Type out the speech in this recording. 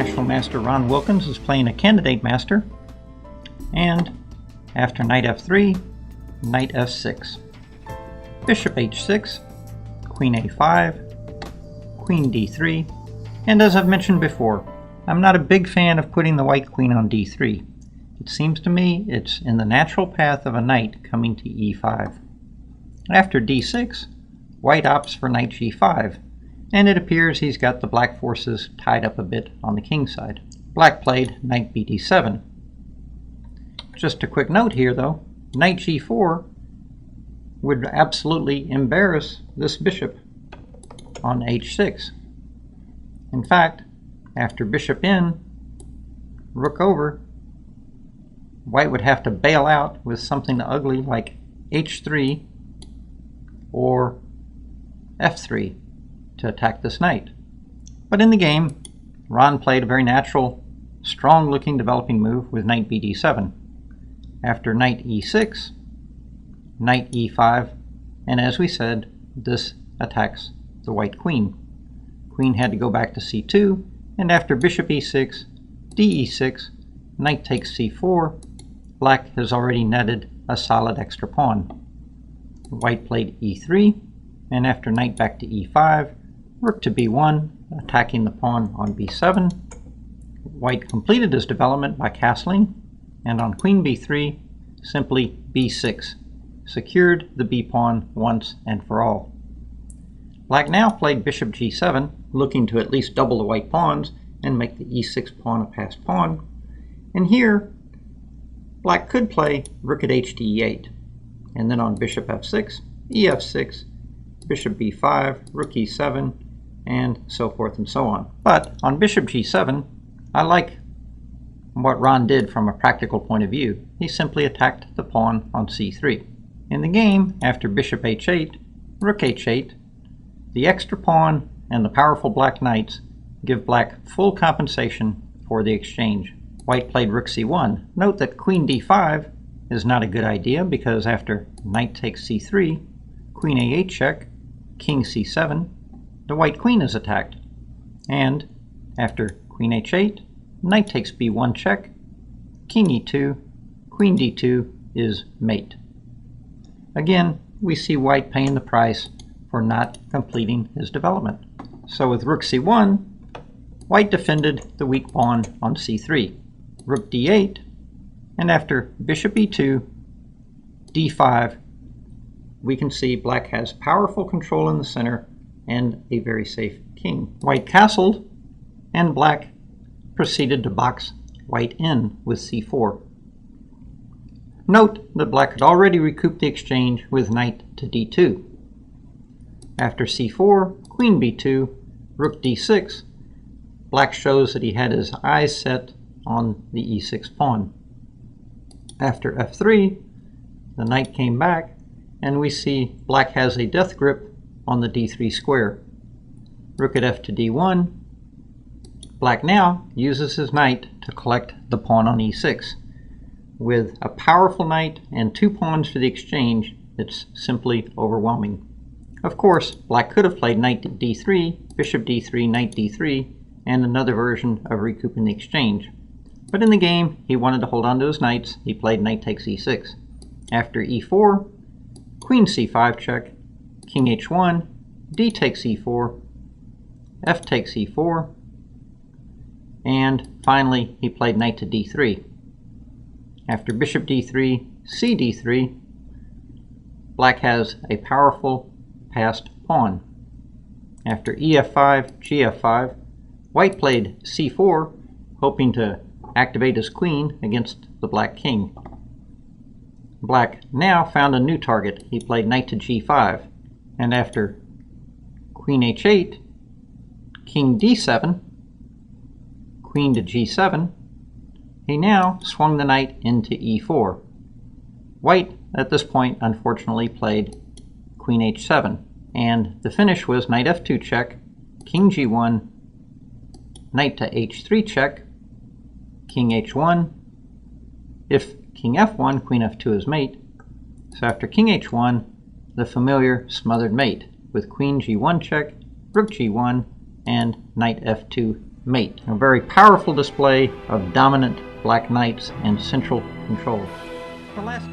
International Master Ron Wilkins is playing a candidate master, and after knight f3, knight f6, bishop h6, queen a5, queen d3, and as I've mentioned before, I'm not a big fan of putting the white queen on d3. It seems to me it's in the natural path of a knight coming to e5. After d6, white opts for knight g5, and it appears he's got the black forces tied up a bit on the king side. Black played knight bd7. Just a quick note here though, knight g4 would absolutely embarrass this bishop on h6. In fact, after bishop in, rook over, white would have to bail out with something ugly like h3 or f3 to attack this knight. But in the game, Ron played a very natural, strong-looking developing move with knight bd7. After knight e6, knight e5, and as we said, this attacks the white queen. Queen had to go back to c2, and after bishop e6, de6, knight takes c4, black has already netted a solid extra pawn. White played e3, and after knight back to e5, rook to b1, attacking the pawn on b7. White completed his development by castling, and on queen b3, simply b6, secured the b-pawn once and for all. Black now played bishop g7, looking to at least double the white pawns and make the e6 pawn a passed pawn. And here, black could play rook at h to e8, and then on bishop f6, ef6, bishop b5, rook e7, and so forth and so on. But on bishop g7, I like what Ron did from a practical point of view. He simply attacked the pawn on c3. In the game, after bishop h8, rook h8, the extra pawn and the powerful black knights give black full compensation for the exchange. White played rook c1. Note that queen d5 is not a good idea because after knight takes c3, queen a8 check, king c7, the white queen is attacked. And after queen h8, knight takes b1 check, king e2, queen d2 is mate. Again, we see white paying the price for not completing his development. So with rook c1, white defended the weak pawn on c3. Rook d8, and after bishop e2, d5, we can see black has powerful control in the center and a very safe king. White castled, and black proceeded to box white in with c4. Note that black had already recouped the exchange with knight to d2. After c4, queen b2, rook d6, black shows that he had his eyes set on the e6 pawn. After f3, the knight came back, and we see black has a death grip on the d3 square. Rook at f to d1. Black now uses his knight to collect the pawn on e6. With a powerful knight and two pawns for the exchange, it's simply overwhelming. Of course, black could have played knight to d3, bishop d3, knight d3, and another version of recouping the exchange. But in the game, he wanted to hold on to his knights. He played knight takes e6. After e4, queen c5 check, king h1, d takes e4, f takes e4, and finally he played knight to d3. After bishop d3, c d3, black has a powerful passed pawn. After ef5, gf5, white played c4, hoping to activate his queen against the black king. Black now found a new target. He played knight to g5, and after queen h8, king d7, queen to g7, he now swung the knight into e4. White, at this point, unfortunately played queen h7, and the finish was knight f2 check, king g1, knight to h3 check, king h1. If king f1, queen f2 is mate. So after king h1, the familiar smothered mate with queen g1 check, rook g1, and knight f2 mate. A very powerful display of dominant black knights and central control. The last